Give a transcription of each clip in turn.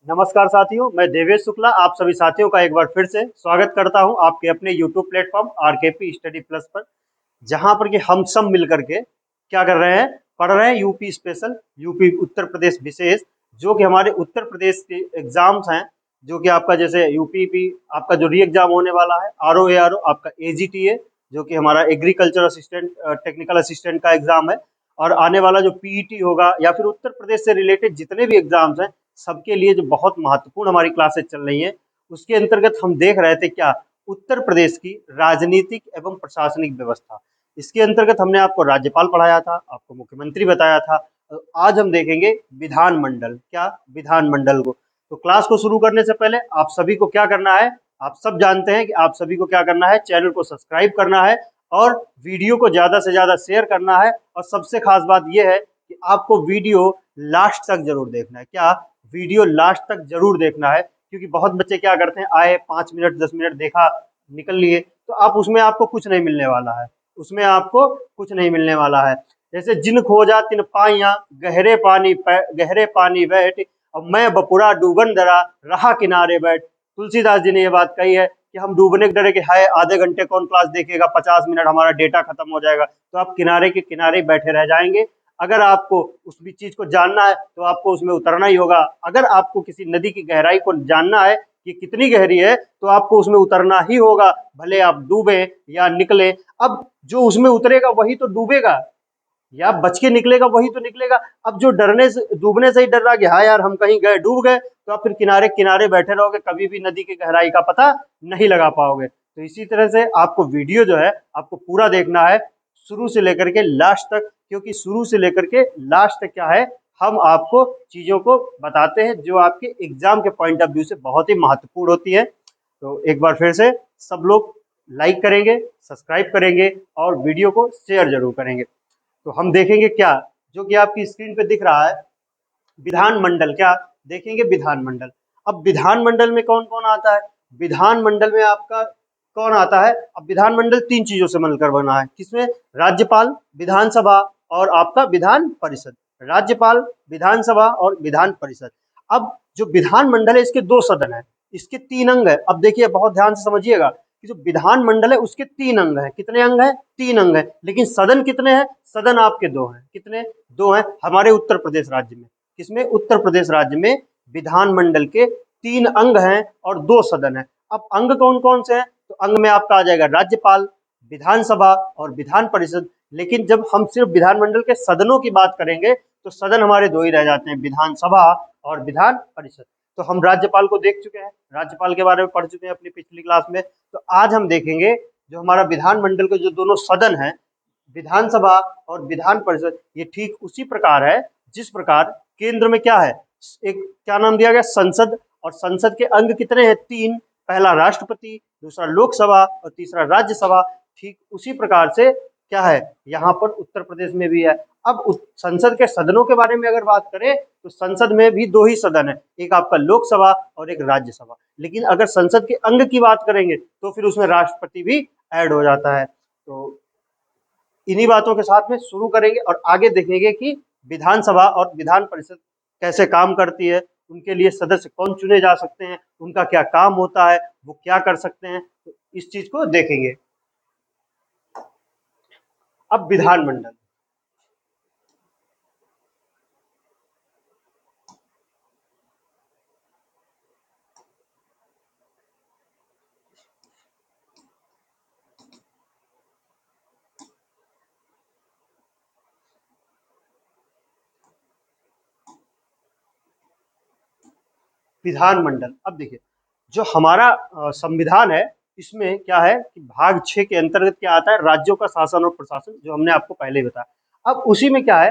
नमस्कार साथियों, मैं देवेश शुक्ला आप सभी साथियों का एक बार फिर से स्वागत करता हूं आपके अपने YouTube प्लेटफॉर्म आरकेपी स्टडी प्लस पर, जहां पर कि हम सब मिलकर के क्या कर रहे हैं, पढ़ रहे हैं UP special, UP Uttar Pradesh विशेष, जो कि हमारे उत्तर प्रदेश के एग्जाम्स हैं, जो कि आपका जैसे यूपी आपका जो री एग्जाम होने वाला है, आरओ आपका एजीटीए, जो कि हमारा एग्रीकल्चर असिस्टेंट टेक्निकल असिस्टेंट का एग्जाम है, और आने वाला जो पीईटी होगा या फिर उत्तर प्रदेश से रिलेटेड जितने भी एग्जाम्स हैं सबके लिए जो बहुत महत्वपूर्ण हमारी क्लासेस चल रही हैं, उसके अंतर्गत हम देख रहे थे क्या, उत्तर प्रदेश की राजनीतिक एवं प्रशासनिक व्यवस्था। इसके अंतर्गत हमने आपको राज्यपाल पढ़ाया था, आपको मुख्यमंत्री बताया था। आज हम देखेंगे विधानमंडल, क्या विधानमंडल को। तो क्लास को शुरू करने से पहले आप सभी को क्या करना है, आप सब जानते हैं कि आप सभी को क्या करना है, चैनल को सब्सक्राइब करना है और वीडियो को ज्यादा से ज्यादा शेयर करना है। और सबसे खास बात यह है कि आपको वीडियो लास्ट तक जरूर देखना है, क्या वीडियो लास्ट तक जरूर देखना है, क्योंकि बहुत बच्चे क्या करते हैं, आए 5 मिनट 10 मिनट देखा निकल लिए, तो आप उसमें आपको कुछ नहीं मिलने वाला है, उसमें आपको कुछ नहीं मिलने वाला है। जैसे जिन खोजा तिन पाइया, गहरे पानी बैठ, अब मैं बपुरा डूबन डरा रहा किनारे बैठ। तुलसीदास जी ने ये बात कही है कि हम डूबने के डरे कि हाय आधे घंटे कौन क्लास देखेगा, 50 मिनट हमारा डेटा खत्म हो जाएगा, तो आप किनारे के किनारे बैठे रह जाएंगे। अगर आपको उस भी चीज को जानना है तो आपको उसमें उतरना ही होगा। अगर आपको किसी नदी की गहराई को जानना है कि कितनी गहरी है, तो आपको उसमें उतरना ही होगा, भले आप डूबे या निकले। अब जो उसमें उतरेगा वही तो डूबेगा, या बच के निकलेगा वही तो निकलेगा। अब जो डरने से डूबने से ही डर रहा कि हाँ यार हम कहीं गए डूब गए, तो आप फिर किनारे किनारे बैठे रहोगे, कभी भी नदी की गहराई का पता नहीं लगा पाओगे। तो इसी तरह से आपको वीडियो जो है आपको पूरा देखना है, शुरू से लेकर के लास्ट तक, क्योंकि शुरू से लेकर के लास्ट तक क्या है, हम आपको चीजों को बताते हैं जो आपके एग्जाम के पॉइंट ऑफ व्यू से बहुत ही महत्वपूर्ण होती है। तो एक बार फिर से सब लोग लाइक करेंगे, सब्सक्राइब करेंगे और वीडियो को शेयर जरूर करेंगे। तो हम देखेंगे क्या, जो कि आपकी स्क्रीन पे दिख रहा है, विधानमंडल, क्या देखेंगे, विधानमंडल। अब विधानमंडल में कौन कौन आता है, विधानमंडल में आपका कौन आता है। अब विधानमंडल 3 चीजों से मिलकर बना है, किसमें, राज्यपाल, विधानसभा और आपका विधान परिषद। राज्यपाल, विधानसभा और विधान परिषद। अब जो विधानमंडल है इसके 2 सदन है, इसके 3 अंग है। अब देखिए बहुत ध्यान से समझिएगा कि जो विधानमंडल है उसके 3 अंग है, कितने अंग है, 3 अंग है, लेकिन सदन कितने हैं, सदन आपके 2 हैं, कितने, 2 हैं हमारे उत्तर प्रदेश राज्य में। किसमें, उत्तर प्रदेश राज्य में विधानमंडल के 3 अंग हैं और 2 सदन है। अब अंग कौन कौन से हैं, तो अंग में आपका आ जाएगा राज्यपाल, विधानसभा और विधान परिषद। लेकिन जब हम सिर्फ विधानमंडल के सदनों की बात करेंगे तो सदन हमारे 2 ही रह जाते हैं, विधानसभा और विधान परिषद। तो हम राज्यपाल को देख चुके हैं, राज्यपाल के बारे में पढ़ चुके हैं अपनी पिछली क्लास में। तो आज हम देखेंगे जो हमारा विधानमंडल के जो दोनों सदन हैं, विधानसभा और विधान परिषद, ये ठीक उसी प्रकार है जिस प्रकार केंद्र में क्या है, एक क्या नाम दिया गया, संसद। और संसद के अंग कितने हैं, 3, पहला राष्ट्रपति, दूसरा लोकसभा और तीसरा राज्यसभा। ठीक उसी प्रकार से क्या है, यहाँ पर उत्तर प्रदेश में भी है। अब संसद के सदनों के बारे में अगर बात करें तो संसद में भी 2 ही सदन है, एक आपका लोकसभा और एक राज्यसभा। लेकिन अगर संसद के अंग की बात करेंगे तो फिर उसमें राष्ट्रपति भी ऐड हो जाता है। तो इन्हीं बातों के साथ में शुरू करेंगे और आगे देखेंगे कि विधानसभा और विधान परिषद कैसे काम करती है, उनके लिए सदस्य कौन चुने जा सकते हैं, उनका क्या काम होता है, वो क्या कर सकते हैं, तो इस चीज को देखेंगे। अब विधानमंडल, विधानमंडल, अब देखिए जो हमारा संविधान है, इसमें क्या है कि भाग 6 के अंतर्गत क्या आता है, राज्यों का शासन और प्रशासन, जो हमने आपको पहले ही बताया। अब उसी में क्या है,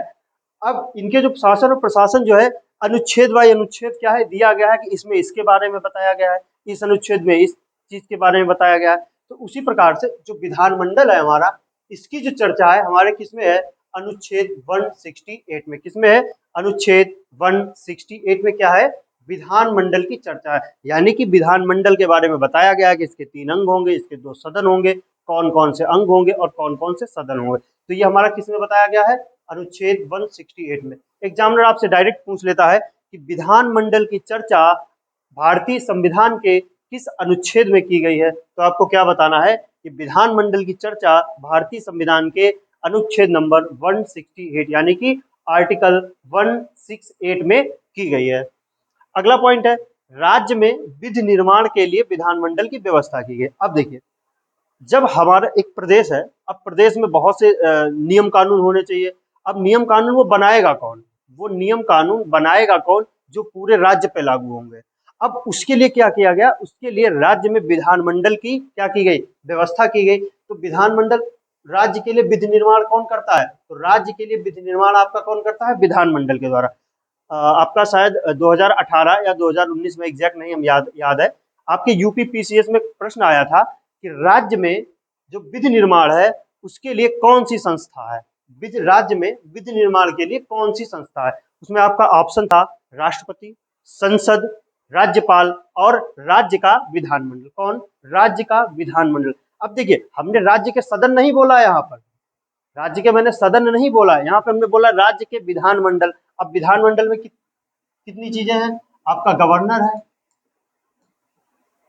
अब इनके जो शासन और प्रशासन जो है, अनुच्छेद बाई अनुच्छेद क्या है दिया गया है कि इसमें इसके बारे में बताया गया है, इस अनुच्छेद में इस चीज के बारे में बताया गया है। तो उसी प्रकार से जो विधानमंडल है हमारा, इसकी जो चर्चा है हमारे किसमें है, अनुच्छेद 168 में। किसमें है, अनुच्छेद 168 में क्या है, विधानमंडल की चर्चा है। यानी कि विधानमंडल के बारे में बताया गया है कि इसके 3 अंग होंगे, इसके 2 सदन होंगे, कौन कौन से अंग होंगे और कौन कौन से सदन होंगे। तो ये हमारा किसमें बताया गया है, अनुच्छेद 168 में। एग्जामिनर आपसे डायरेक्ट पूछ लेता है कि विधानमंडल की चर्चा भारतीय संविधान के किस अनुच्छेद में की गई है? तो आपको क्या बताना है कि विधानमंडल की चर्चा भारतीय संविधान के अनुच्छेद नंबर 168 यानी कि आर्टिकल 168 में की गई है। अगला पॉइंट है, राज्य में विधि निर्माण के लिए विधानमंडल की व्यवस्था की गई। अब देखिए, जब हमारा एक प्रदेश है, अब प्रदेश में बहुत से नियम कानून होने चाहिए। अब नियम कानून वो बनाएगा कौन? वो नियम कानून बनाएगा कौन? जो पूरे राज्य पे लागू होंगे। अब उसके लिए क्या किया गया? उसके लिए राज्य में विधानमंडल की क्या की गई? व्यवस्था की गई। तो विधानमंडल राज्य के लिए विधि निर्माण कौन करता है? तो राज्य के लिए विधि निर्माण आपका कौन करता है? विधानमंडल के द्वारा। आपका शायद 2018 या 2019 में एग्जैक्ट नहीं हम याद है, आपके यूपी पीसीएस में प्रश्न आया था कि राज्य में जो विधि निर्माण है उसके लिए कौन सी संस्था है? राज्य में विधि निर्माण के लिए कौन सी संस्था है? उसमें आपका ऑप्शन था राष्ट्रपति, संसद, राज्यपाल और राज्य का विधानमंडल। कौन? राज्य का विधानमंडल। अब देखिए, हमने राज्य के सदन नहीं बोला, यहाँ पर राज्य के मैंने सदन नहीं बोला, यहाँ पे हमने बोला राज्य के विधानमंडल। अब विधानमंडल में कितनी चीजें हैं? आपका गवर्नर है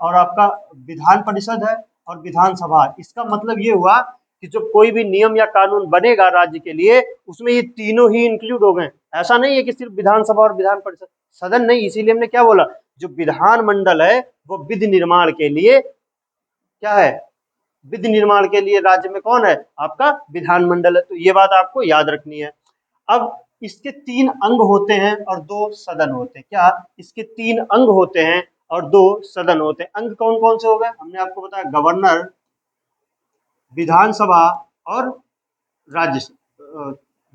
और आपका विधान परिषद है और विधानसभा। इसका मतलब ये हुआ कि जो कोई भी नियम या कानून बनेगा राज्य के लिए, उसमें ये तीनों ही इंक्लूड हो गए। ऐसा नहीं है कि सिर्फ विधानसभा और विधान परिषद, सदन नहीं। इसीलिए हमने क्या बोला, जो विधानमंडल है वो विधि निर्माण के लिए क्या है? विधि निर्माण के लिए राज्य में कौन है? आपका विधानमंडल है। तो ये बात आपको याद रखनी है। अब इसके 3 अंग होते हैं और 2 सदन होते हैं। क्या? इसके 3 अंग होते हैं और 2 सदन होते हैं। अंग कौन कौन से हो गए? हमने आपको बताया, गवर्नर, विधानसभा और राज्य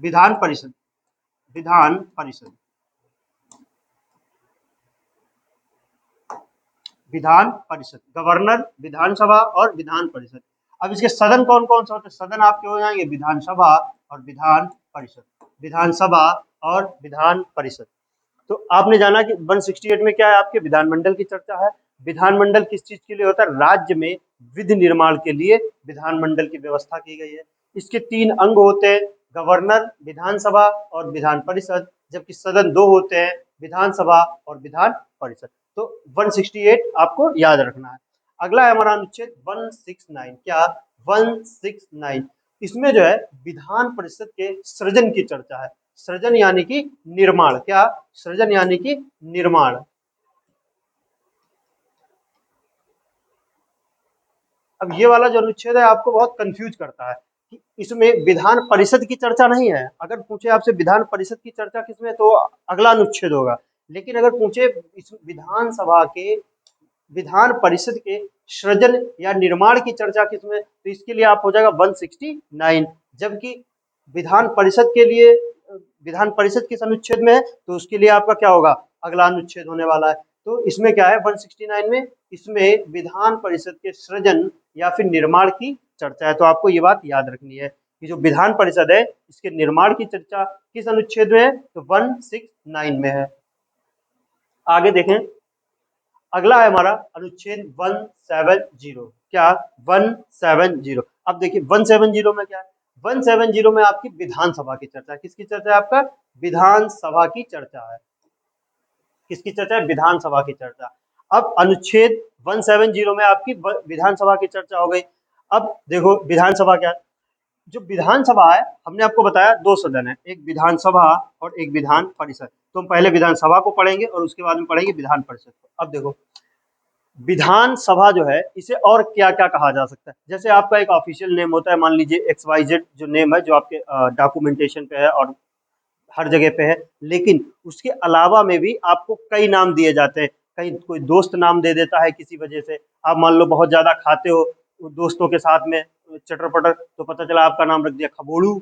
विधान परिषद। विधान परिषद, विधान परिषद, गवर्नर, विधानसभा और विधान परिषद। अब इसके सदन कौन कौन से होते हैं? सदन आपके हो जाएंगे विधानसभा और विधान परिषद, विधानसभा और विधान परिषद। तो आपने जाना कि 168 में क्या है? आपके विधानमंडल की चर्चा है। विधानमंडल किस चीज के लिए होता है? राज्य में विधि निर्माण के लिए विधानमंडल की व्यवस्था की गई है। इसके 3 अंग होते हैं, गवर्नर, विधानसभा और विधान परिषद, जबकि सदन 2 होते हैं, विधानसभा और विधान परिषद। तो 168 आपको याद रखना है। अगला है हमारा अनुच्छेद 169। क्या? 169, इसमें जो है विधान परिषद के सृजन की चर्चा है। सृजन यानी कि निर्माण। क्या? सृजन यानी कि निर्माण। अब ये वाला जो अनुच्छेद है आपको बहुत कंफ्यूज करता है कि इसमें विधान परिषद की चर्चा नहीं है। अगर पूछे आपसे विधान परिषद की चर्चा किसमें, तो अगला अनुच्छेद होगा। लेकिन अगर पूछे इस विधानसभा के विधान परिषद के सृजन या निर्माण की चर्चा किसमें, तो इसके लिए आप हो जाएगा 169। जबकि विधान परिषद के लिए, विधान परिषद किस अनुच्छेद में है, तो उसके लिए आपका क्या होगा? अगला अनुच्छेद होने वाला है। तो इसमें क्या है 169 में? इसमें विधान परिषद के सृजन या फिर निर्माण की चर्चा है। तो आपको ये बात याद रखनी है कि जो विधान परिषद है इसके निर्माण की चर्चा किस अनुच्छेद में है? तो 169 में है। आगे देखें, अगला है हमारा अनुच्छेद 170। क्या? 170। अब देखिए 170 में क्या है? 170 में आपकी विधानसभा की चर्चा है। किसकी चर्चा है? आपका विधानसभा की चर्चा है। किसकी चर्चा है? विधानसभा की चर्चा। अब अनुच्छेद 170 में आपकी विधानसभा की चर्चा हो गई। अब देखो विधानसभा क्या है? जो विधानसभा है, हमने आपको बताया 2 सदन है, एक विधानसभा और एक विधान परिषद। तो हम पहले विधानसभा को पढ़ेंगे और उसके बाद में पढ़ेंगे विधान परिषद को। अब देखो, विधानसभा जो है इसे और क्या क्या कहा जा सकता है? जैसे आपका एक ऑफिशियल नेम होता है, मान लीजिए XYZ जो नेम है, जो आपके डॉक्यूमेंटेशन पे है और हर जगह पे है। लेकिन उसके अलावा में भी आपको कई नाम दिए जाते हैं। कहीं कोई दोस्त नाम दे देता है किसी वजह से। आप मान लो बहुत ज्यादा खाते हो दोस्तों के साथ में चटर पटर, तो पता चला आपका नाम रख दिया खबोड़ू।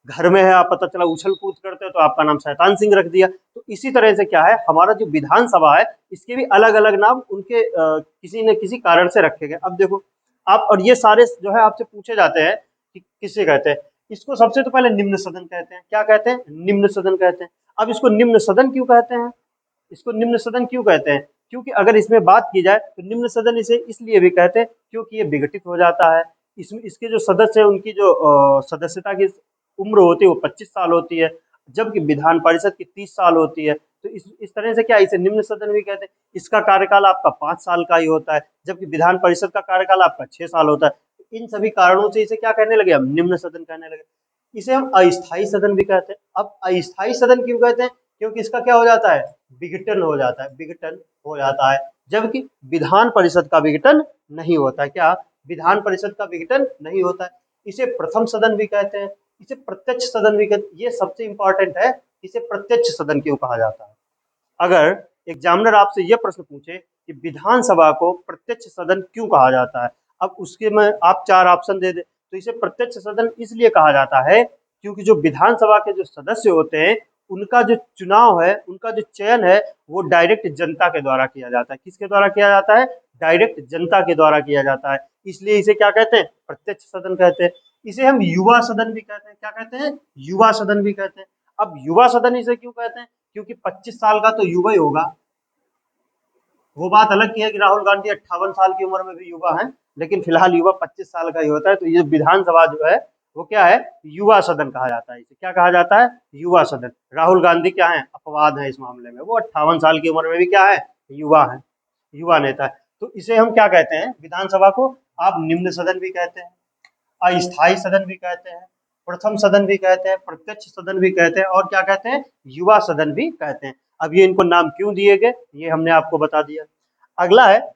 घर में है, आप पता चला उछल कूद करते हो तो आपका नाम शैतान सिंह रख दिया। तो इसी तरह से क्या है, हमारा जो विधानसभा है इसके भी अलग अलग नाम उनके किसी न किसी कारण से रखे गए। अब देखो आप, और ये सारे जो है आपसे पूछे जाते हैं कि किसे कहते हैं। इसको सबसे तो पहले निम्न सदन कहते हैं। क्या कहते हैं? निम्न सदन कहते हैं। अब इसको निम्न सदन क्यों कहते हैं? इसको निम्न सदन क्यों कहते हैं? क्योंकि अगर इसमें बात की जाए तो निम्न सदन इसे इसलिए भी कहते हैं क्योंकि ये विघटित हो जाता है। इसमें इसके जो सदस्य है उनकी जो सदस्यता की उम्र होती है वो 25 साल होती है। जबकि विधान परिषद की 30 साल होती है। तो इस तरह से क्या इसे निम्न सदन भी कहते हैं। इसका कार्यकाल आपका 5 साल का ही होता है, जबकि विधान परिषद का कार्यकाल आपका 6 साल होता है। इन सभी कारणों से इसे क्या कहने लगे, हम निम्न सदन कहने लगे। इसे हम अस्थायी सदन भी कहते हैं। अब अस्थायी सदन क्यों कहते हैं, क्योंकि इसका क्या हो जाता है, विघटन हो जाता है, विघटन हो जाता है, जबकि विधान परिषद का विघटन नहीं होता है। क्या, विधान परिषद का विघटन नहीं होता है। इसे प्रथम सदन भी कहते हैं, इसे प्रत्यक्ष सदन भी कहते हैं। ये सबसे इंपॉर्टेंट है, इसे प्रत्यक्ष सदन क्यों कहा जाता है। अगर एग्जामिनर आपसे यह प्रश्न पूछे कि विधानसभा को प्रत्यक्ष सदन क्यों कहा जाता है, अब उसके में आप 4 ऑप्शन दे दे, तो इसे प्रत्यक्ष सदन इसलिए कहा जाता है क्योंकि जो विधानसभा के जो सदस्य होते हैं उनका जो चुनाव है, उनका जो चयन है, वो डायरेक्ट जनता के द्वारा किया जाता है। किसके द्वारा किया जाता है, डायरेक्ट जनता के द्वारा किया जाता है। इसलिए इसे क्या कहते हैं, प्रत्यक्ष सदन कहते हैं। इसे हम युवा सदन भी कहते हैं। क्या कहते हैं, युवा सदन भी कहते हैं। अब युवा सदन इसे क्यों कहते हैं, क्योंकि 25 साल का तो युवा ही होगा। वो बात अलग की है कि राहुल गांधी 58 साल की उम्र में भी युवा हैं, लेकिन फिलहाल युवा 25 साल का ही होता है। तो ये विधानसभा जो है वो क्या है, युवा सदन कहा जाता है। इसे क्या कहा जाता है, युवा सदन। राहुल गांधी क्या है, अपवाद है इस मामले में, वो 58 साल की उम्र में भी क्या है, युवा है, युवा नेता है। तो इसे हम क्या कहते हैं, विधानसभा को आप निम्न सदन भी कहते हैं, अस्थायी सदन भी कहते हैं, प्रथम सदन भी कहते हैं, प्रत्यक्ष सदन भी कहते हैं, और क्या कहते हैं, युवा सदन भी कहते हैं। अब ये इनको नाम क्यों दिए गए, ये हमने आपको बता दिया। अगला है,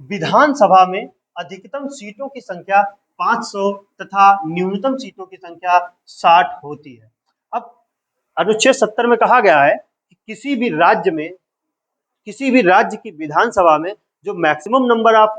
विधानसभा में अधिकतम सीटों की संख्या 500 तथा न्यूनतम सीटों की संख्या 60 होती है। अब अनुच्छेद 70 में कहा गया है कि किसी भी राज्य की विधानसभा में जो मैक्सिमम नंबर ऑफ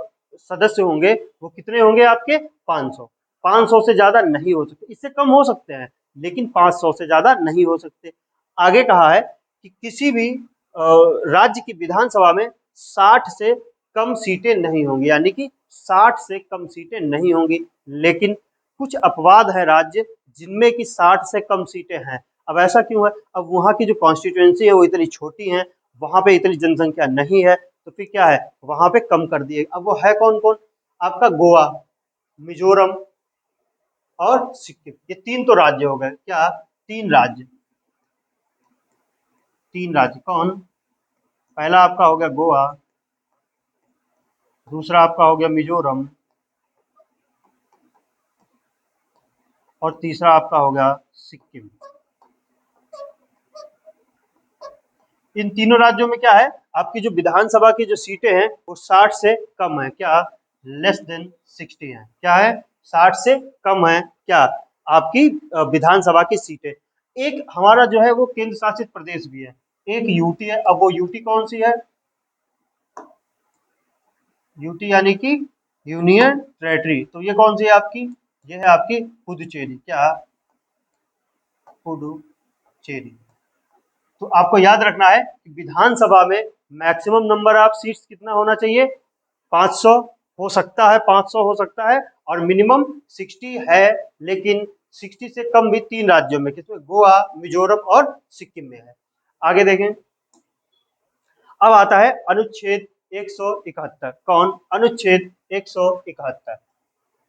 सदस्य होंगे वो कितने होंगे, आपके 500। 500 से ज्यादा नहीं हो सकते, इससे कम हो सकते हैं, लेकिन 500 से ज्यादा नहीं हो सकते। आगे कहा है कि किसी भी राज्य की विधानसभा में 60 से कम सीटें नहीं होंगी, यानी कि 60 से कम सीटें नहीं होंगी। लेकिन कुछ अपवाद है राज्य जिनमें कि 60 से कम सीटें हैं। अब ऐसा क्यों है, अब वहाँ की जो कॉन्स्टिट्यूएंसी है वो इतनी छोटी है, वहां पे इतनी जनसंख्या नहीं है, तो फिर क्या है, वहां पे कम कर दिए। अब वो है कौन कौन, आपका गोवा, मिजोरम और सिक्किम, ये 3 तो राज्य हो गए। क्या, 3 राज्य, 3 राज्य कौन, पहला आपका हो गया गोवा, दूसरा आपका हो गया मिजोरम, और तीसरा आपका हो गया सिक्किम। इन तीनों राज्यों में क्या है, आपकी जो विधानसभा की जो सीटें हैं वो 60 से कम है। क्या, लेस देन 60 है। क्या है, 60 से कम है। क्या, आपकी विधानसभा की सीटें। एक हमारा जो है वो केंद्र शासित प्रदेश भी है, एक यूटी है। अब वो यूटी कौन सी है, यूटी यानी कि यूनियन टेरेटरी। तो ये कौन सी है आपकी, ये है आपकी पुदुचेरी। क्या, पुडुचेरी। तो आपको याद रखना है कि विधानसभा में मैक्सिमम नंबर ऑफ सीट्स कितना होना चाहिए, 500 हो सकता है, 500 हो सकता है, और मिनिमम 60 है। लेकिन 60 से कम भी 3 राज्यों में, किसमें, गोवा, मिजोरम और सिक्किम में है। आगे देखें, अब आता है अनुच्छेद 171। कौन, अनुच्छेद 171।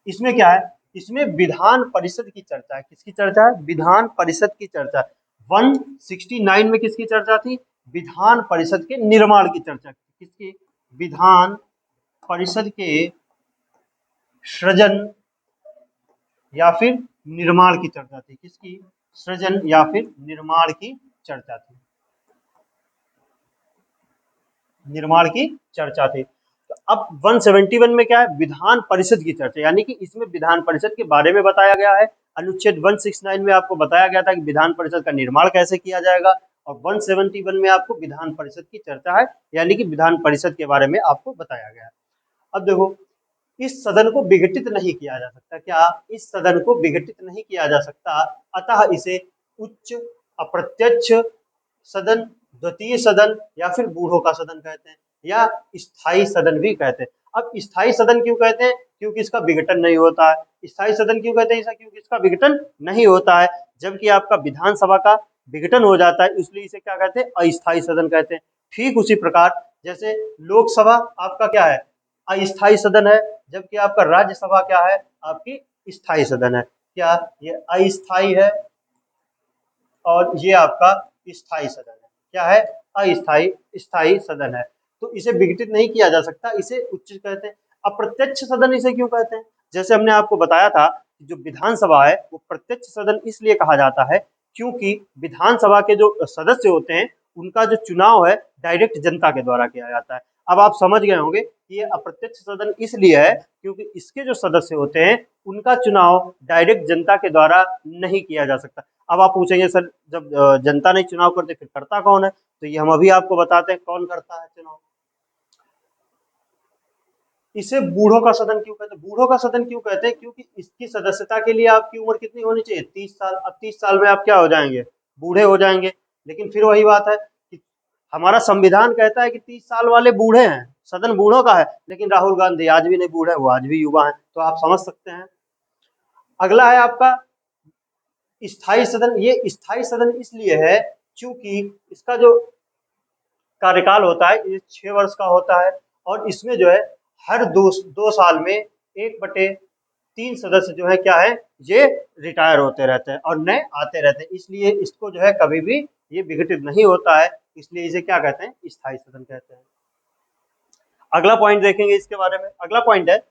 इसमें क्या है, इसमें विधान परिषद की चर्चा है। किसकी चर्चा है, विधान परिषद की चर्चा। 169 में किसकी चर्चा थी, विधान परिषद के निर्माण की चर्चा। किसकी, विधान परिषद के सृजन या फिर निर्माण की चर्चा थी। किसकी, सृजन या फिर निर्माण की चर्चा थी, निर्माण की चर्चा थी। तो अब 171 में क्या है, विधान परिषद की चर्चा, यानी कि इसमें विधान परिषद के बारे में बताया गया है। अनुच्छेद 169 में आपको बताया गया था कि विधान परिषद का निर्माण कैसे किया जाएगा, और 171 में आपको विधान परिषद की चर्चा है, यानी कि विधान परिषद के बारे में आपको बताया गया है। अब देखो, इस सदन को विघटित नहीं किया जा सकता। क्या, इस सदन को विघटित नहीं किया जा सकता, अतः इसे उच्च अप्रत्यक्ष सदन, द्वितीय सदन या फिर बूढ़ों का सदन कहते हैं, या स्थायी सदन भी कहते हैं। अब स्थायी सदन क्यों कहते हैं, क्योंकि इसका विघटन नहीं होता है। स्थायी सदन क्यों कहते हैं, ऐसा क्योंकि इसका विघटन नहीं होता है, जबकि आपका विधानसभा का विघटन हो जाता है, इसलिए इसे क्या कहते हैं, अस्थायी सदन कहते हैं। ठीक उसी प्रकार जैसे लोकसभा आपका क्या है, अस्थायी सदन है, जबकि आपका राज्यसभा क्या है, आपकी स्थायी सदन है। क्या, ये अस्थायी है और ये आपका स्थायी सदन है। क्या है? अस्थायी स्थायी सदन है। तो इसे विघटित नहीं किया जा सकता, इसे उच्च कहते हैं। अप्रत्यक्ष सदन इसे क्यों कहते हैं? जैसे हमने आपको बताया था कि जो विधानसभा है वो प्रत्यक्ष सदन इसलिए कहा जाता है क्योंकि विधानसभा के जो सदस्य होते हैं उनका जो चुनाव है डायरेक्ट जनता के द्वारा किया जाता है। अब आप समझ गए होंगे कि ये अप्रत्यक्ष सदन इसलिए है क्योंकि इसके जो सदस्य होते हैं उनका चुनाव डायरेक्ट जनता के द्वारा नहीं किया जा सकता। अब आप पूछेंगे सर जब जनता नहीं चुनाव करते फिर करता कौन है? तो ये हम अभी आपको बताते हैं कौन करता है चुनाव। इसे बूढ़ों का सदन क्यों कहते हैं? बूढ़ों का सदन क्यों कहते हैं? क्योंकि इसकी सदस्यता के लिए आपकी उम्र कितनी होनी चाहिए? 30 साल। अब 30 साल में आप क्या हो जाएंगे? बूढ़े हो जाएंगे। लेकिन फिर वही बात है कि हमारा संविधान कहता है कि 30 साल वाले बूढ़े हैं, सदन बूढ़ों का है, लेकिन राहुल गांधी आज भी नहीं बूढ़े, वो आज भी युवा हैं। तो आप समझ सकते हैं। अगला है आपका स्थायी सदन। ये स्थायी सदन इसलिए है क्योंकि इसका जो कार्यकाल होता है ये 6 वर्ष का होता है और इसमें जो है हर दो साल में 1/3 सदस्य जो है क्या है ये रिटायर होते रहते हैं और नए आते रहते हैं। इसलिए इसको जो है कभी भी ये विघटित नहीं होता है, इसलिए इसे क्या कहते हैं? स्थायी सदन कहते हैं। अगला पॉइंट देखेंगे इसके बारे में। अगला पॉइंट है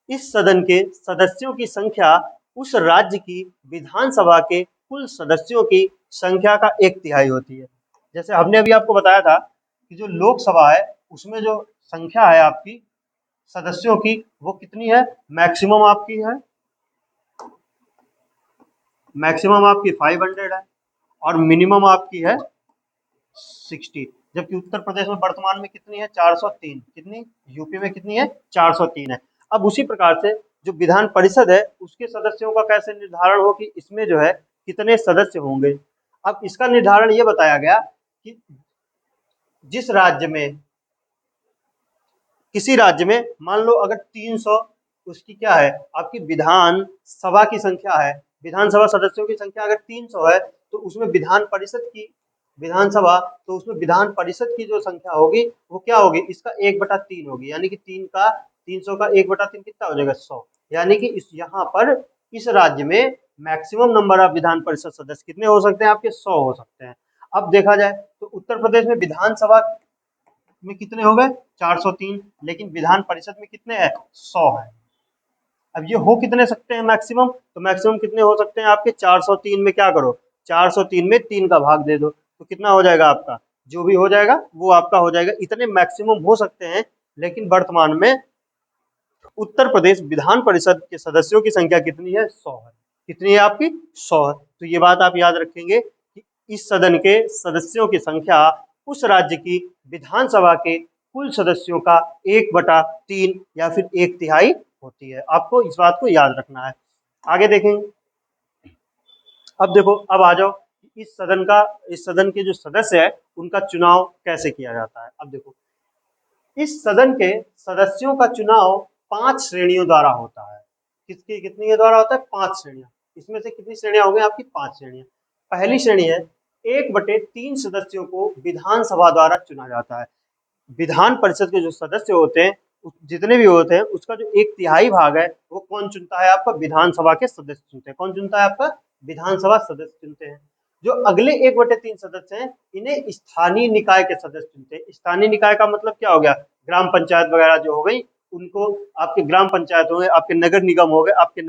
इस सदन के सदस्यों की संख्या उस राज्य की विधानसभा के कुल सदस्यों की संख्या का 1/3 होती है। जैसे हमने अभी आपको बताया था कि जो लोकसभा है उसमें जो संख्या है आपकी सदस्यों की वो कितनी है? मैक्सिमम आपकी है, मैक्सिमम आपकी 500 है और मिनिमम आपकी है 60। जबकि उत्तर प्रदेश में वर्तमान में कितनी है? 403। कितनी? यूपी में कितनी है? 403 है। अब उसी प्रकार से जो विधान परिषद है उसके सदस्यों का कैसे निर्धारण हो कि इसमें जो है कितने सदस्य होंगे? अब इसका निर्धारण ये बताया गया कि जिस राज्य में किसी राज्य में मान लो अगर 300 उसकी क्या है आपकी विधान सभा की संख्या है, विधानसभा सदस्यों की संख्या अगर 300 है तो उसमें विधान परिषद की विधानसभा तो उसमें विधान परिषद की जो संख्या होगी वो क्या होगी? इसका 1/3 होगी। यानी कि 300 का 1/3 कितना हो जाएगा? 100। यानी कि इस यहाँ पर इस राज्य में maximum number of Vidhan Parishad सदस्य कितने हो सकते हैं? आपके 100 हो सकते हैं। अब देखा जाए तो उत्तर प्रदेश में विधानसभा में कितने हो गए? 403। लेकिन विधान परिषद में कितने हैं? 100 है। अब ये हो कितने सकते हैं मैक्सिमम? तो मैक्सिमम कितने हो सकते हैं आपके? 403 में क्या करो? 403 में 3 का भाग दे दो तो कितना हो जाएगा आपका? जो भी हो जाएगा वो आपका हो जाएगा। इतने मैक्सिमम हो सकते हैं। लेकिन वर्तमान में उत्तर प्रदेश विधान परिषद के सदस्यों की संख्या कितनी है? 100 है। कितनी है आपकी? 100 है। तो ये बात आप याद रखेंगे कि इस सदन के सदस्यों की संख्या उस राज्य की विधानसभा के कुल सदस्यों का 1/3 या फिर 1/3 होती है। आपको इस बात को याद रखना है। आगे देखेंगे। अब देखो, अब आ जाओ इस सदन के जो सदस्य है उनका चुनाव कैसे किया जाता है। अब देखो, इस सदन के सदस्यों का चुनाव 5 श्रेणियों द्वारा होता है। किसकी कितनी के द्वारा होता है? 5 श्रेणियां। इसमें से कितनी श्रेणियां हो गई आपकी? 5 श्रेणियां। पहली श्रेणी है 1/3 सदस्यों को विधानसभा द्वारा चुना जाता है। विधान परिषद के जो सदस्य होते हैं जितने भी होते हैं उसका जो 1/3 भाग है वो कौन चुनता है? आपका विधानसभा के सदस्य चुनते हैं। कौन चुनता है? आपका विधानसभा सदस्य चुनते हैं। जो अगले 1/3 सदस्य हैं इन्हें स्थानीय निकाय के सदस्य चुनते हैं। स्थानीय निकाय का मतलब क्या हो गया? ग्राम पंचायत वगैरह जो हो गई उनको, आपके ग्राम पंचायत हो गए, आपके नगर निगम हो गए, आपके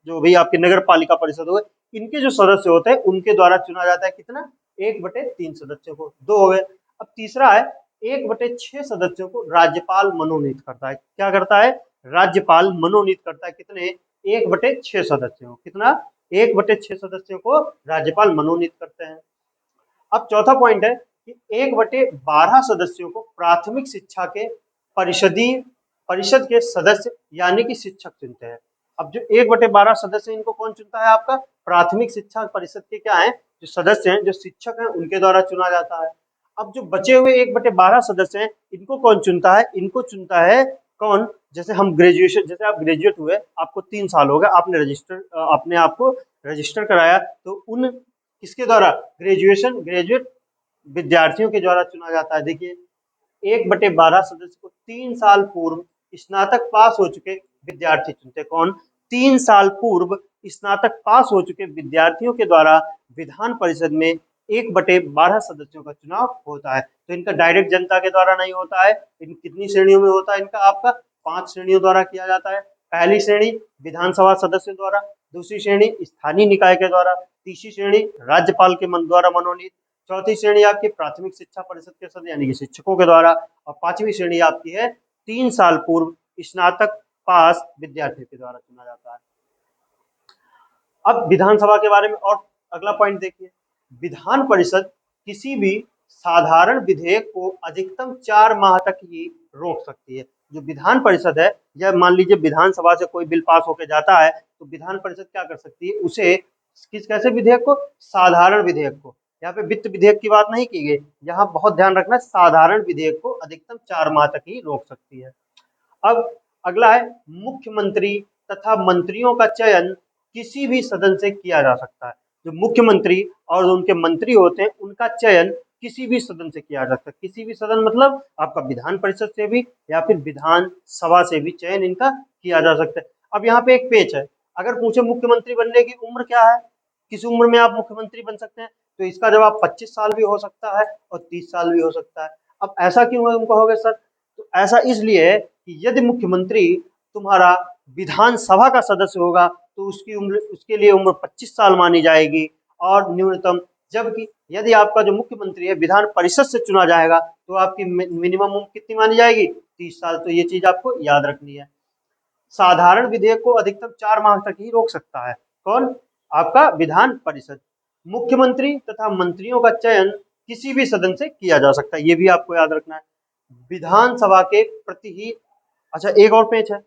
जो भी आपके नगर पालिका परिषद हो गए, इनके जो सदस्य होते हैं उनके द्वारा चुना जाता है। कितना? 1/3 सदस्यों को। 2 हो गए। अब तीसरा है 1/6 सदस्यों को राज्यपाल मनोनीत करता है। क्या करता है? राज्यपाल मनोनीत करता है। कितने? 1/6 सदस्यों। कितना? 1/6 सदस्यों को राज्यपाल मनोनीत करते हैं। अब चौथा पॉइंट है कि 1/12 सदस्यों को प्राथमिक शिक्षा के परिषदीय परिषद के सदस्य यानी कि शिक्षक चुनते हैं। अब जो 1/12 सदस्य इनको कौन चुनता है? आपका प्राथमिक शिक्षा परिषद के क्या है जो सदस्य हैं, जो शिक्षक हैं, उनके द्वारा चुना जाता है। अब जो बचे हुए 1/12 सदस्य हैं इनको कौन चुनता है? इनको चुनता है कौन? जैसे हम ग्रेजुएशन, जैसे आप ग्रेजुएट हुए, आपको 3 साल हो गए, आपने आपको रजिस्टर कराया, तो उन किसके द्वारा? ग्रेजुएट विद्यार्थियों के द्वारा चुना जाता है। देखिए, 1/12 सदस्य को 3 साल पूर्व स्नातक पास हो चुके विद्यार्थी चुनते। कौन? 3 साल पूर्व स्नातक पास हो चुके विद्यार्थियों के द्वारा विधान परिषद में 1/12 सदस्यों का चुनाव होता है। तो इनका डायरेक्ट जनता के द्वारा नहीं होता है। इन कितनी श्रेणियों में होता है इनका? आपका 5 श्रेणियों द्वारा किया जाता है। पहली श्रेणी विधानसभा सदस्य द्वारा, दूसरी श्रेणी स्थानीय निकाय के द्वारा, तीसरी श्रेणी राज्यपाल के मन द्वारा मनोनीत, चौथी श्रेणी आपकी प्राथमिक शिक्षा परिषद के सदस्य यानी कि शिक्षकों के द्वारा, और पांचवी श्रेणी आपकी है 3 साल पूर्व स्नातक पास विद्यार्थियों के द्वारा चुना जाता है। अब विधानसभा के बारे में और अगला पॉइंट देखिए, विधान परिषद किसी भी साधारण विधेयक को अधिकतम 4 माह तक ही रोक सकती है। जो विधान परिषद है, या मान लीजिए विधानसभा से कोई बिल पास होकर जाता है तो विधान परिषद क्या कर सकती है, उसे किस कैसे विधेयक को? साधारण विधेयक को। यहाँ पे वित्त विधेयक की बात नहीं की गई, यहाँ बहुत ध्यान रखना, साधारण विधेयक को अधिकतम 4 माह तक ही रोक सकती है। अब अगला है, मुख्यमंत्री तथा मंत्रियों का चयन किसी भी सदन से किया जा सकता है। जो मुख्यमंत्री और उनके मंत्री होते हैं उनका चयन किसी भी सदन से किया जा सकता है। किसी भी सदन मतलब आपका विधान परिषद से भी या फिर विधान सभा से भी चयन इनका किया जा सकता है। अब यहाँ पे एक पेच है, अगर पूछे मुख्यमंत्री बनने की उम्र क्या है, किस उम्र में आप मुख्यमंत्री बन सकते हैं, तो इसका जवाब 25 साल भी हो सकता है और 30 साल भी हो सकता है। अब ऐसा क्यों है कहोगे सर? तो ऐसा इसलिए है कि यदि मुख्यमंत्री तुम्हारा विधानसभा का सदस्य होगा तो उसकी उम्र, उसके लिए उम्र 25 साल मानी जाएगी और न्यूनतम, जबकि यदि आपका जो मुख्यमंत्री है विधान परिषद से चुना जाएगा तो आपकी मिनिमम उम्र कितनी मानी जाएगी? 30 साल। तो ये चीज आपको याद रखनी है। साधारण विधेयक को अधिकतम 4 माह तक ही रोक सकता है। कौन? आपका विधान परिषद। मुख्यमंत्री तथा मंत्रियों का चयन किसी भी सदन से किया जा सकता है, ये भी आपको याद रखना है। विधानसभा के प्रति ही, अच्छा एक और पेच है,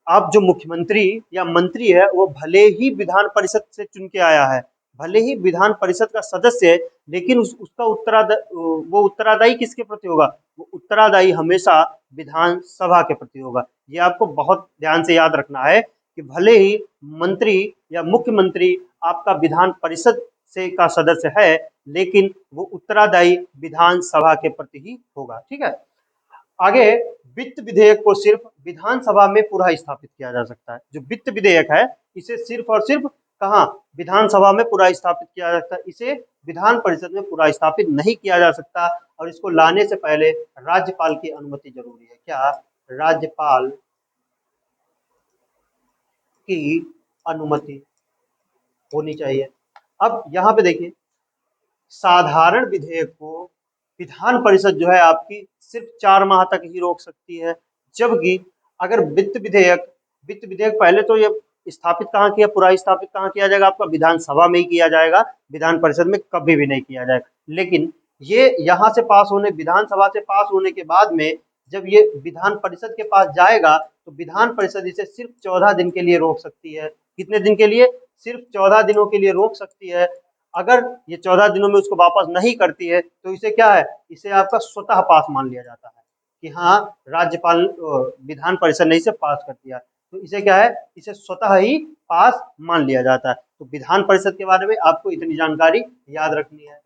आप जो मुख्यमंत्री या मंत्री है वो भले ही विधान परिषद से चुन के आया है, भले ही विधान परिषद का सदस्य है, लेकिन उसका वो उत्तरादायी किसके प्रति होगा? वो उत्तरादायी हमेशा विधानसभा के प्रति होगा। ये आपको बहुत ध्यान से याद रखना है कि भले ही मंत्री या मुख्यमंत्री आपका विधान परिषद से का सदस्य है, लेकिन वो उत्तरादायी विधानसभा के प्रति ही होगा। ठीक है। आगे, वित्त विधेयक को सिर्फ विधानसभा में पुनः स्थापित किया जा सकता है। जो वित्त विधेयक है इसे सिर्फ और सिर्फ कहाँ? विधानसभा में पुनः स्थापित किया जा सकता है। इसे विधान परिषद में पुनः स्थापित नहीं किया जा सकता और इसको लाने से पहले राज्यपाल की अनुमति जरूरी है। क्या? राज्यपाल की अनुमति होनी चाहिए। अब यहाँ पे देखिए, साधारण विधेयक को विधान परिषद जो है आपकी सिर्फ 4 माह तक ही रोक सकती है, जबकि अगर वित्त विधेयक पहले तो ये स्थापित कहाँ किया, पूरा स्थापित कहाँ किया जाएगा? आपका विधानसभा में ही किया जाएगा, विधान परिषद में कभी भी नहीं किया जाएगा। लेकिन ये यहाँ से पास होने, विधानसभा से पास होने के बाद में जब ये विधान परिषद के पास जाएगा तो विधान परिषद इसे सिर्फ 14 दिन के लिए रोक सकती है। कितने दिन के लिए? सिर्फ 14 दिनों के लिए रोक सकती है। अगर ये 14 दिनों में उसको वापस नहीं करती है तो इसे क्या है, इसे आपका स्वतः पास मान लिया जाता है कि हाँ राज्यपाल विधान परिषद ने इसे पास कर दिया, तो इसे क्या है, इसे स्वतः ही पास मान लिया जाता है। तो विधान परिषद के बारे में आपको इतनी जानकारी याद रखनी है।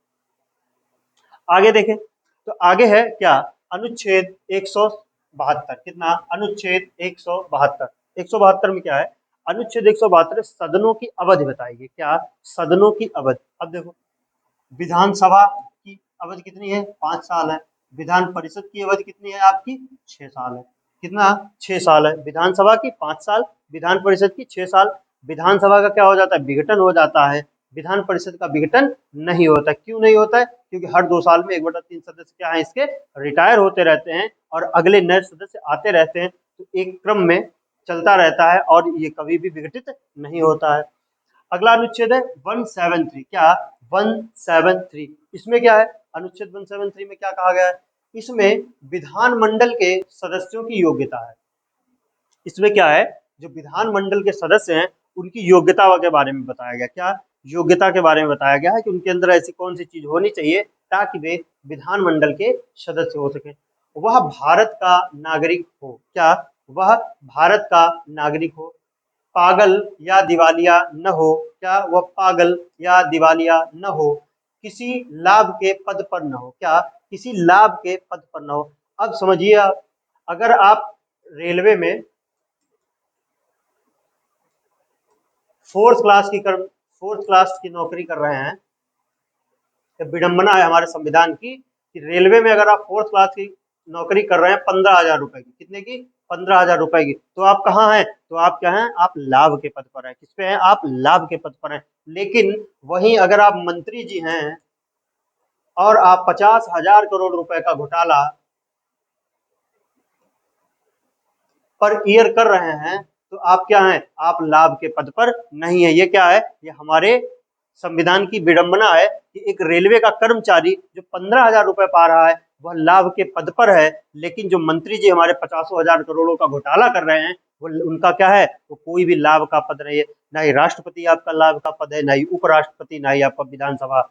आगे देखें तो आगे है क्या? अनुच्छेद 172। कितना? अनुच्छेद 172। 172 में क्या है? अनुच्छेद 172 सदनों की अवधि बताएगी। क्या? सदनों की अवधि। अब देखो, विधानसभा की अवधि कितनी है? 5 साल है। विधान परिषद की अवधि कितनी है आपकी? 6 साल है। कितना? 6 साल है। विधानसभा की 5 साल, विधान परिषद की 6 साल। विधानसभा का क्या हो जाता है? विघटन हो जाता है। विधान परिषद का विघटन नहीं होता। क्यों नहीं होता है? क्योंकि हर 2 साल में 1/3 सदस्य क्या है इसके, रिटायर होते रहते हैं और अगले नए सदस्य आते रहते हैं, तो एक क्रम में चलता रहता है और ये कभी भी विघटित नहीं होता है। अगला अनुच्छेद है 173। क्या? 173। इसमें क्या है? अनुच्छेद 173 में क्या कहा गया है? इसमें विधानमंडल के सदस्यों की योग्यता है। इसमें क्या है, जो विधानमंडल के सदस्य हैं उनकी योग्यता के बारे में बताया गया। क्या? योग्यता के बारे में बताया गया है कि उनके अंदर ऐसी कौन सी चीज होनी चाहिए ताकि वे विधानमंडल के सदस्य हो सके। वह भारत का नागरिक हो। क्या? वह भारत का नागरिक हो। पागल या दिवालिया न हो। क्या? वह पागल या दिवालिया न हो। किसी लाभ के पद पर न हो। क्या? किसी लाभ के पद पर न हो। अब समझिए, अगर आप रेलवे में फोर्थ क्लास की नौकरी कर रहे हैं, तो विडंबना है हमारे संविधान की कि रेलवे में अगर आप फोर्थ क्लास की नौकरी कर रहे हैं 15,000 रुपए की, कितने की? 15,000 रुपए की, तो आप कहाँ हैं? तो आप क्या हैं? आप लाभ के पद पर हैं। किस पे हैं? आप लाभ के पद पर हैं। लेकिन वहीं अगर आप मंत्री जी हैं और आप 50,000 करोड़ रुपए का घोटाला पर ईयर कर रहे हैं, तो आप क्या हैं? आप लाभ के पद पर नहीं है। ये क्या है? ये हमारे संविधान की विडंबना है कि एक रेलवे का कर्मचारी जो 15,000 रुपए पा रहा है वह लाभ के पद पर है, लेकिन जो मंत्री जी हमारे 50,000 करोड़ों का घोटाला कर रहे हैं वो उनका क्या है? वो कोई भी लाभ का पद नहीं है। ना ही राष्ट्रपति आपका लाभ का पद है, ना ही उपराष्ट्रपति, ना ही आपका विधानसभा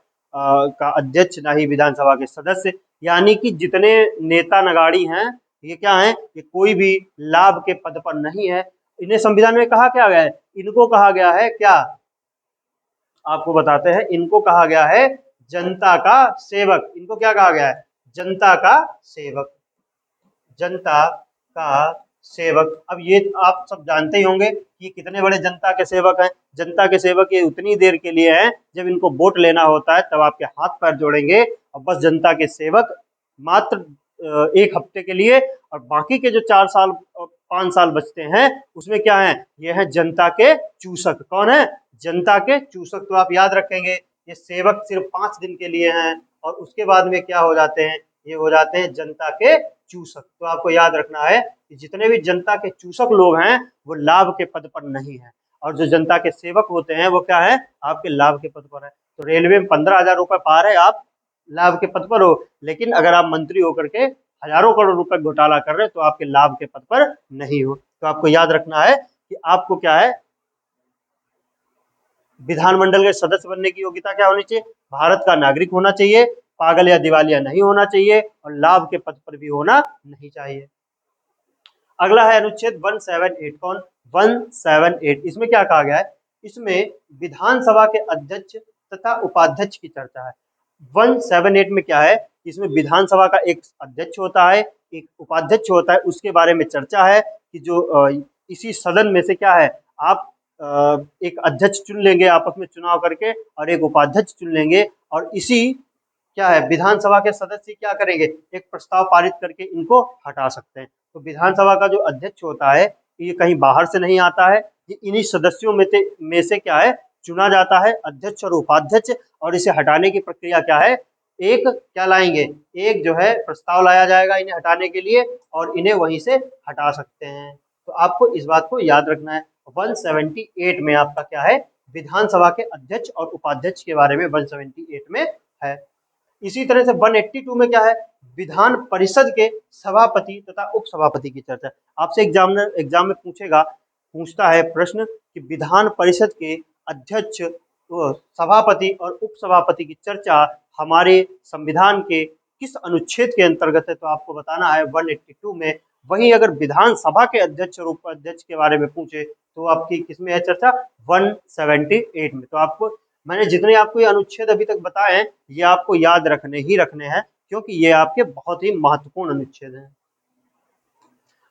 का अध्यक्ष, ना ही विधानसभा के सदस्य। यानी कि जितने नेता नगाड़ी हैं ये क्या है? ये कोई भी लाभ के पद पर नहीं है। इन्हें संविधान में कहा क्या गया है? इनको कहा गया है क्या? आपको बताते हैं। इनको कहा गया है जनता का सेवक। इनको क्या कहा गया है? जनता का सेवक। जनता का सेवक। अब ये आप सब जानते ही होंगे कि कितने बड़े जनता के सेवक हैं। जनता के सेवक ये उतनी देर के लिए हैं जब इनको वोट लेना होता है तब आपके हाथ पैर जोड़ेंगे, और बस जनता के सेवक मात्र 1 हफ्ते के लिए, और बाकी के जो 4 साल 5 साल बचते हैं उसमें क्या है? ये है जनता के चूसक। कौन है? जनता के चूसक। तो आप याद रखेंगे ये सेवक सिर्फ 5 दिन के लिए हैं और उसके बाद में क्या हो जाते हैं? ये हो जाते हैं जनता के चूसक। तो आपको याद रखना है कि जितने भी जनता के चूसक लोग हैं वो लाभ के पद पर नहीं है, और जो जनता के सेवक होते हैं वो क्या है? आपके लाभ के पद पर है। तो रेलवे में 15,000 रुपए पा रहे आप, लाभ के पद पर हो, लेकिन अगर आप मंत्री होकर के हजारों करोड़ रुपए घोटाला कर रहे हो तो आपके लाभ के पद पर नहीं हो। तो आपको याद रखना है कि आपको क्या है? विधानमंडल के सदस्य बनने की योग्यता क्या होनी चाहिए? भारत का नागरिक होना चाहिए, पागल या दिवालिया नहीं होना चाहिए, और लाभ के पद पर भी होना नहीं चाहिए। अगला है अनुच्छेद 178। कौन? 178। इसमें क्या कहा गया है? इसमें विधानसभा के अध्यक्ष तथा उपाध्यक्ष की चर्चा है। 178 में क्या है? इसमें विधानसभा का एक अध्यक्ष होता है, एक उपाध्यक्ष होता है, उसके बारे में चर्चा है कि जो इसी सदन में से क्या है? आप एक अध्यक्ष चुन लेंगे आपस में चुनाव करके, और एक उपाध्यक्ष चुन लेंगे, और इसी क्या है? विधानसभा के सदस्य क्या करेंगे? एक प्रस्ताव पारित करके इनको हटा सकते हैं। तो विधानसभा का जो अध्यक्ष होता है ये कहीं बाहर से नहीं आता है, ये इन्हीं सदस्यों में से क्या है? चुना जाता है, अध्यक्ष और उपाध्यक्ष। और इसे हटाने की प्रक्रिया क्या है? एक क्या लाएंगे? एक जो है प्रस्ताव लाया जाएगा इन्हें हटाने के लिए, और इन्हें वहीं से हटा सकते हैं। तो आपको इस बात को याद रखना है। 178 में आपका क्या है? विधानसभा के अध्यक्ष और उपाध्यक्ष के बारे में 178 में है। इसी तरह से 182 में क्या है? विधान परिषद के सभापति तथा उपसभापति की चर्चा। आपसे एग्जाम में पूछता है प्रश्न कि विधान परिषद के अध्यक्ष, सभापति और उपसभापति की चर्चा हमारे संविधान के किस अनुच्छेद के अंतर्गत है? तो आपको बताना है 182 में। वहीं अगर विधानसभा के अध्यक्ष और उपाध्यक्ष के बारे में पूछे तो आपकी किसमें है चर्चा? 178 में। तो आपको मैंने जितने आपको ये अनुच्छेद अभी तक बताए हैं ये आपको याद रखने हैं, क्योंकि ये आपके बहुत ही महत्वपूर्ण अनुच्छेद हैं।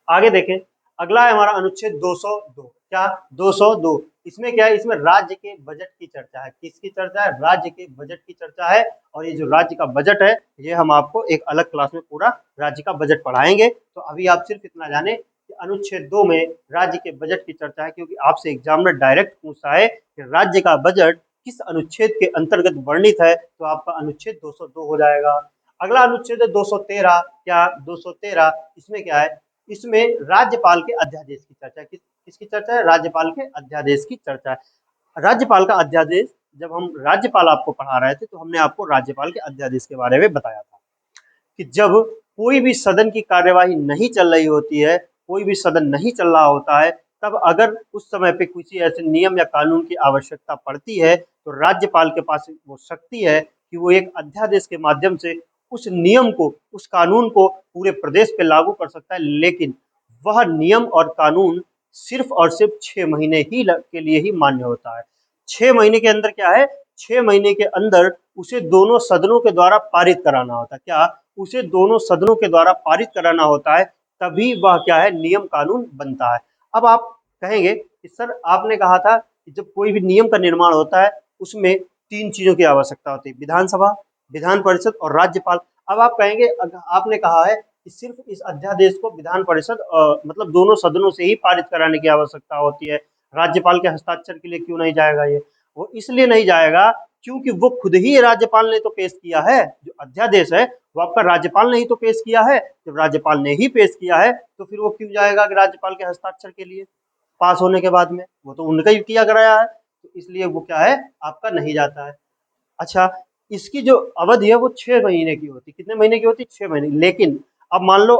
आगे देखें, अगला है हमारा अनुच्छेद 202। क्या? 202। इसमें क्या है? इसमें राज्य के बजट की चर्चा है। किसकी चर्चा है? राज्य के बजट की चर्चा है। और ये जो राज्य का बजट है ये हम आपको एक अलग क्लास में पूरा राज्य का बजट पढ़ाएंगे। तो अभी आप सिर्फ इतना जाने कि अनुच्छेद 2 में राज्य के बजट की चर्चा है, क्योंकि आपसे एग्जामिनर डायरेक्ट पूछता है कि राज्य का बजट किस अनुच्छेद के अंतर्गत वर्णित है, तो आपका अनुच्छेद 202 हो जाएगा। अगला अनुच्छेद है 213। क्या? 213। इसमें क्या है? इसमें राज्यपाल के अध्यादेश की चर्चा। किसकी चर्चा है? राज्यपाल के अध्यादेश की चर्चा है। राज्यपाल का अध्यादेश, जब हम राज्यपाल आपको पढ़ा रहे थे तो हमने आपको राज्यपाल के अध्यादेश के बारे में बताया था कि जब कोई भी सदन की कार्यवाही नहीं चल रही होती है, कोई भी सदन नहीं चल रहा होता है, तब अगर उस समय पे किसी ऐसे नियम या कानून की आवश्यकता पड़ती है तो राज्यपाल के पास वो शक्ति है कि वो एक अध्यादेश के माध्यम से उस नियम को, उस कानून को पूरे प्रदेश पे लागू कर सकता है। लेकिन वह नियम और कानून सिर्फ और सिर्फ 6 महीने ही के लिए ही मान्य होता है। 6 महीने के अंदर क्या है? 6 महीने के अंदर उसे दोनों सदनों के द्वारा पारित कराना होता है। क्या? उसे दोनों सदनों के द्वारा पारित कराना होता है, तभी वह क्या है? नियम कानून बनता है। अब आप कहेंगे कि सर आपने कहा था कि जब कोई भी नियम का निर्माण होता है उसमें 3 चीजों की आवश्यकता होती है, विधानसभा, विधान परिषद और राज्यपाल। अब आप कहेंगे आपने कहा है कि सिर्फ इस अध्यादेश को विधान परिषद मतलब दोनों सदनों से ही पारित कराने की आवश्यकता होती है, राज्यपाल के हस्ताक्षर के लिए क्यों नहीं जाएगा ये? वो इसलिए नहीं जाएगा क्योंकि वो खुद ही राज्यपाल ने तो पेश किया है, जो अध्यादेश है वो आपका राज्यपाल ने ही तो पेश किया है। जब राज्यपाल ने ही पेश किया है तो फिर वो क्यों जाएगा कि राज्यपाल के हस्ताक्षर के लिए पास होने के बाद में? वो तो उनका ही किया कराया है, तो इसलिए वो क्या है आपका नहीं जाता है। अच्छा, इसकी जो अवधि है वो 6 महीने की होती, कितने महीने की होती? 6 महीने। लेकिन अब मान लो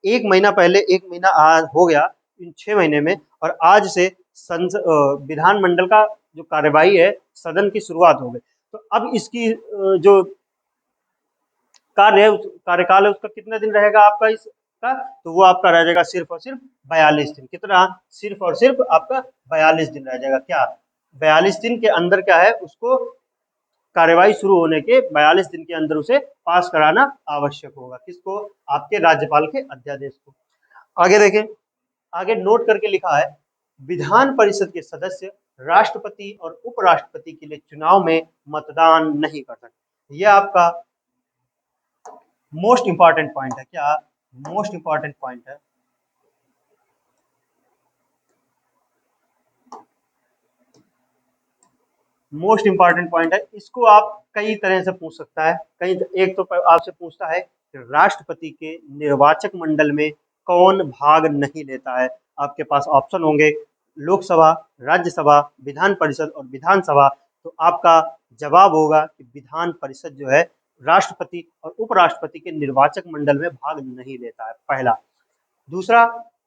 1 महीना पहले, 1 महीना आज हो गया इन 6 महीने में, और आज से विधानमंडल का जो कार्यवाही है, सदन की शुरुआत हो गई, तो अब इसकी जो कार्य है, कार्यकाल है, उसका कितने दिन रहेगा आपका इसका? तो वो आपका रह जाएगा सिर्फ और सिर्फ 42 दिन। कितना? सिर्फ और सिर्फ आपका 42 दिन रह जाएगा। क्या 42 दिन के अंदर क्या है उसको कार्यवाही शुरू होने के 42 दिन के अंदर उसे पास कराना आवश्यक होगा। किसको? आपके राज्यपाल के अध्यादेश को। आगे देखें, आगे नोट करके लिखा है, विधान परिषद के सदस्य राष्ट्रपति और उपराष्ट्रपति के लिए चुनाव में मतदान नहीं कर सकते। यह आपका मोस्ट इंपॉर्टेंट पॉइंट है। क्या मोस्ट इंपॉर्टेंट पॉइंट है? मोस्ट इंपॉर्टेंट पॉइंट है, इसको आप कई तरह से पूछ सकता है। कई एक तो आपसे पूछता है कि राष्ट्रपति के निर्वाचक मंडल में कौन भाग नहीं लेता है। आपके पास ऑप्शन होंगे लोकसभा, राज्यसभा, विधान परिषद और विधानसभा। तो आपका जवाब होगा कि विधान परिषद जो है राष्ट्रपति और उपराष्ट्रपति के निर्वाचक मंडल में भाग नहीं लेता है, पहला। दूसरा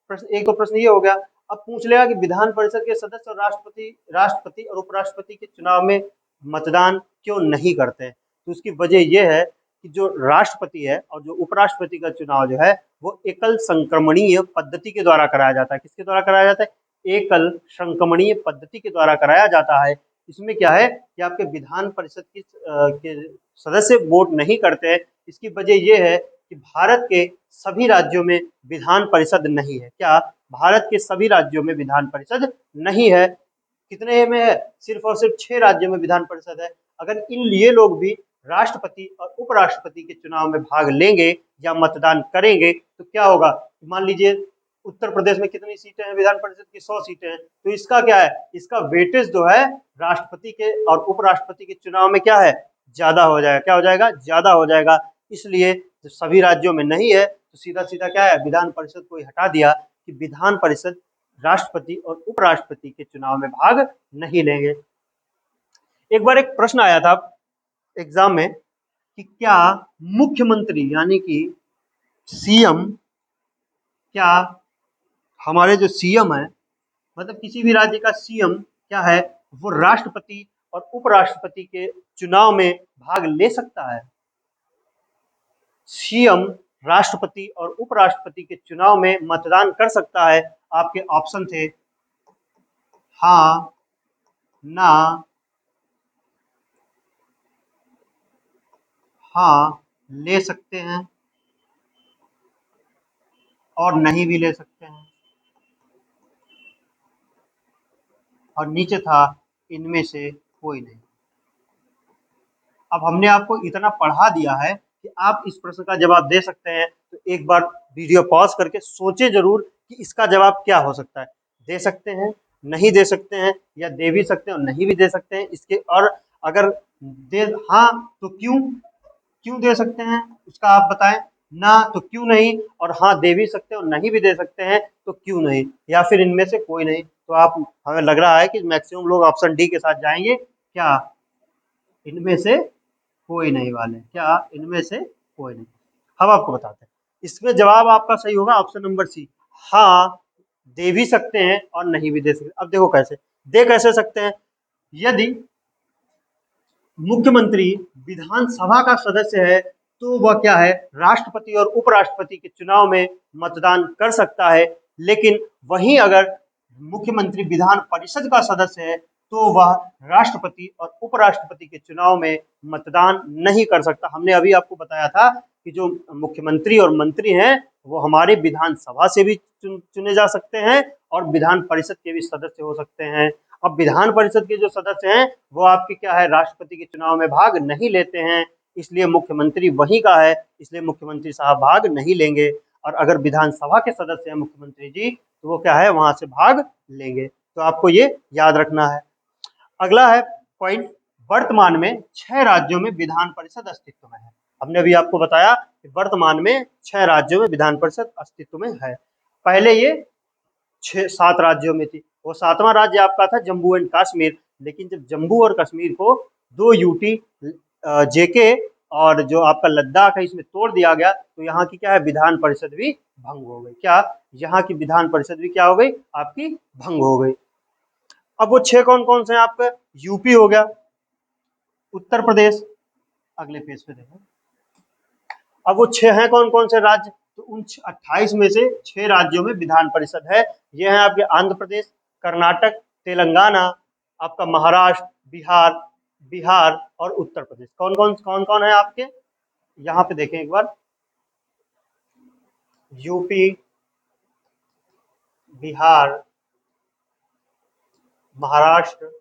प्रश्न, एक तो प्रश्न ये हो गया। अब पूछ लेगा कि विधान परिषद के सदस्य और राष्ट्रपति और उपराष्ट्रपति के चुनाव में मतदान क्यों नहीं करते हैं? तो उसकी वजह यह है कि जो राष्ट्रपति है और जो उपराष्ट्रपति का चुनाव जो है वो एकल संक्रमणीय पद्धति के द्वारा कराया जाता है। किसके द्वारा कराया जाता है? एकल संक्रमणीय पद्धति के द्वारा कराया जाता है। इसमें क्या है कि आपके विधान परिषद के सदस्य वोट नहीं करते हैं। इसकी वजह यह है कि भारत के सभी राज्यों में विधान परिषद नहीं है। क्या भारत के सभी राज्यों में विधान परिषद नहीं है? कितने में है? सिर्फ और सिर्फ 6 राज्यों में विधान परिषद है। अगर इन ये लोग भी राष्ट्रपति और उपराष्ट्रपति के चुनाव में भाग लेंगे या मतदान करेंगे तो क्या होगा? मान लीजिए उत्तर प्रदेश में कितनी सीटें हैं विधान परिषद की? 100 सीटें हैं। तो इसका क्या है? इसका वेटेज जो है राष्ट्रपति के और उपराष्ट्रपति के चुनाव में क्या है? ज्यादा हो जाएगा। क्या हो जाएगा? ज्यादा हो जाएगा। इसलिए जो सभी राज्यों में नहीं है तो सीधा सीधा क्या है, विधान परिषद को ही हटा दिया कि विधान परिषद राष्ट्रपति और उपराष्ट्रपति के चुनाव में भाग नहीं लेंगे। एक बार एक प्रश्न आया था एग्जाम में कि क्या मुख्यमंत्री यानी कि सीएम, क्या हमारे जो सीएम है मतलब किसी भी राज्य का सीएम क्या है वो राष्ट्रपति और उपराष्ट्रपति के चुनाव में भाग ले सकता है? सीएम राष्ट्रपति और उपराष्ट्रपति के चुनाव में मतदान कर सकता है। आपके ऑप्शन थे हाँ, ना, हाँ ले सकते हैं और नहीं भी ले सकते हैं, और नीचे था इनमें से कोई नहीं। अब हमने आपको इतना पढ़ा दिया है कि आप इस प्रश्न का जवाब दे सकते हैं। तो एक बार वीडियो पॉज करके सोचे जरूर कि इसका जवाब क्या हो सकता है। दे सकते हैं, नहीं दे सकते हैं, या दे भी सकते हैं और नहीं भी दे सकते हैं इसके। और अगर दे हाँ तो क्यों, क्यों दे सकते हैं उसका आप बताएं, ना तो क्यों नहीं, और हाँ दे भी सकते हैं और नहीं भी दे सकते हैं तो क्यों नहीं, या फिर इनमें से कोई नहीं। तो आप, हमें लग रहा है कि मैक्सिमम लोग ऑप्शन डी के साथ जाएंगे। क्या इनमें से कोई नहीं वाले? क्या इनमें से कोई नहीं? हम आपको बताते हैं इसमें जवाब आपका सही होगा ऑप्शन नंबर सी। हाँ दे भी सकते हैं और नहीं भी दे सकते। अब देखो कैसे दे कैसे सकते हैं। यदि मुख्यमंत्री विधानसभा का सदस्य है तो वह क्या है, राष्ट्रपति और उपराष्ट्रपति के चुनाव में मतदान कर सकता है। लेकिन वहीं अगर मुख्यमंत्री विधान परिषद का सदस्य है तो वह राष्ट्रपति और उपराष्ट्रपति के चुनाव में मतदान नहीं कर सकता। हमने अभी आपको बताया था कि जो मुख्यमंत्री और मंत्री हैं वो हमारे विधानसभा से भी चुने जा सकते हैं और विधान परिषद के भी सदस्य हो सकते हैं। अब विधान परिषद के जो सदस्य हैं वो आपके क्या है, राष्ट्रपति के चुनाव में भाग नहीं लेते हैं, इसलिए मुख्यमंत्री वहीं का है, इसलिए मुख्यमंत्री साहब भाग नहीं लेंगे। और अगर विधानसभा के सदस्य हैं मुख्यमंत्री जी, तो वो क्या है, वहां से भाग लेंगे। तो आपको ये याद रखना है। अगला है पॉइंट, वर्तमान में 6 राज्यों में विधान परिषद अस्तित्व में है। हमने अभी आपको बताया कि वर्तमान में 6 राज्यों में विधान परिषद अस्तित्व में है। पहले ये 7 राज्यों में थी, वो 7वां राज्य आपका था जम्मू एंड कश्मीर। लेकिन जब जम्मू और कश्मीर को 2 यूटी जेके और जो आपका लद्दाख है इसमें तोड़ दिया गया, तो यहाँ की क्या है, विधान परिषद भी भंग हो गई। क्या, यहाँ की विधान परिषद भी क्या हो गई, आपकी भंग हो गई। अब वो 6 कौन कौन से हैं आपका, यूपी हो गया, उत्तर प्रदेश, अगले पेज पे देखें। अब वो 6 हैं कौन कौन से राज्य, तो उन 28 में से 6 राज्यों में विधान परिषद है। ये है आपके आंध्र प्रदेश, कर्नाटक, तेलंगाना, आपका महाराष्ट्र, बिहार और उत्तर प्रदेश। कौन कौन है आपके, यहाँ पे देखें एक बार, यूपी, बिहार, महाराष्ट्र,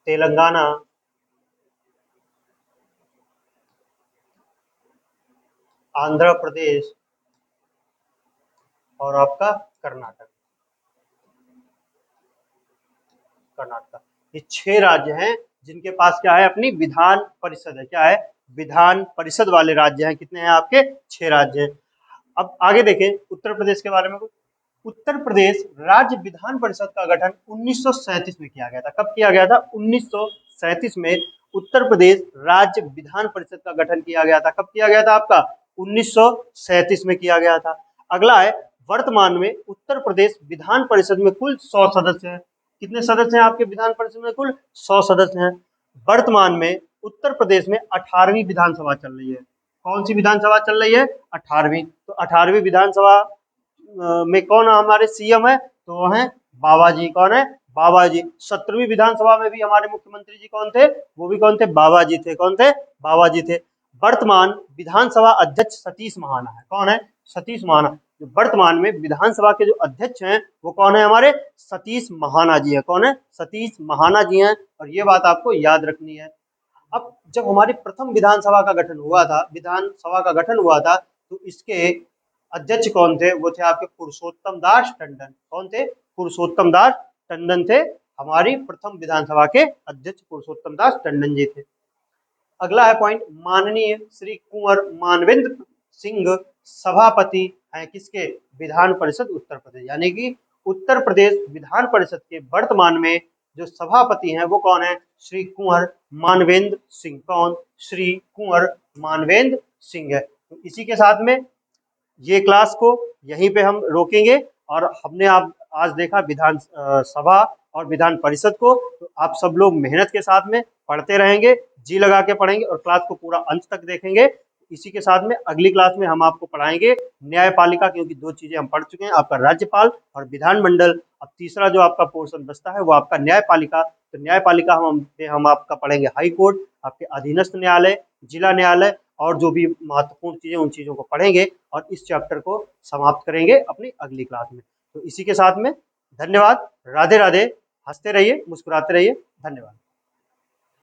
तेलंगाना, आंध्र प्रदेश और आपका कर्नाटक। ये 6 राज्य हैं जिनके पास क्या है, अपनी विधान परिषद है। क्या है, विधान परिषद वाले राज्य हैं। कितने हैं आपके, 6 राज्य हैं। अब आगे देखें उत्तर प्रदेश के बारे में। उत्तर प्रदेश राज्य विधान परिषद का गठन 1937 में किया गया था। कब किया गया था, 1937 में उत्तर प्रदेश राज्य विधान परिषद का गठन किया गया था। कब किया गया था आपका, 1937 में किया गया था। अगला है, वर्तमान में उत्तर प्रदेश विधान परिषद में कुल 100 सदस्य हैं। कितने सदस्य हैं आपके विधान परिषद में, कुल 100 सदस्य हैं। वर्तमान में उत्तर प्रदेश में 18वीं विधानसभा चल रही है। कौन सी विधानसभा चल रही है, 18वीं। तो 18वीं विधानसभा में कौन हमारे सीएम है, तो वो है बाबा जी। कौन है, बाबा जी। 17वीं विधानसभा में भी हमारे मुख्यमंत्री जी कौन थे, वो भी कौन थे, बाबा जी थे। कौन थे, बाबा जी थे। वर्तमान विधानसभा अध्यक्ष सतीश महाना है। कौन है, सतीश महाना। वर्तमान में विधानसभा के जो अध्यक्ष हैं वो कौन है, हमारे सतीश महाना जी है। कौन है, सतीश महाना जी हैं। और ये बात आपको याद रखनी है। अब जब हमारी प्रथम विधानसभा का गठन हुआ था, तो इसके अध्यक्ष कौन थे, वो थे आपके पुरुषोत्तम दास टंडन। कौन थे, पुरुषोत्तम दास टंडन थे। हमारी प्रथम विधानसभा के अध्यक्ष पुरुषोत्तम दास टंडन जी थे। अगला है पॉइंट, माननीय श्री कुंवर मानवेंद्र सिंह सभापति हैं किसके, विधान परिषद उत्तर प्रदेश। यानी कि उत्तर प्रदेश विधान परिषद के वर्तमान में जो सभापति हैं वो कौन है, श्री कुंवर मानवेंद्र सिंह। कौन, श्री कुंवर मानवेंद्र सिंह है। तो इसी के साथ में ये क्लास को यहीं पे हम रोकेंगे। और हमने आप आज देखा विधान सभा और विधान परिषद को। तो आप सब लोग मेहनत के साथ में पढ़ते रहेंगे, जी लगा के पढ़ेंगे और क्लास को पूरा अंत तक देखेंगे। इसी के साथ में अगली क्लास में हम आपको पढ़ाएंगे न्यायपालिका, क्योंकि 2 चीजें हम पढ़ चुके हैं, आपका राज्यपाल और विधानमंडल। अब तीसरा जो आपका पोर्शन बचता है वो आपका न्यायपालिका। तो न्यायपालिका हम आपका पढ़ेंगे हाई कोर्ट, आपके अधीनस्थ न्यायालय, जिला न्यायालय और जो भी महत्वपूर्ण चीजें उन चीजों को पढ़ेंगे और इस चैप्टर को समाप्त करेंगे अपनी अगली क्लास में। तो इसी के साथ में धन्यवाद, राधे राधे, हंसते रहिए, मुस्कुराते रहिए, धन्यवाद।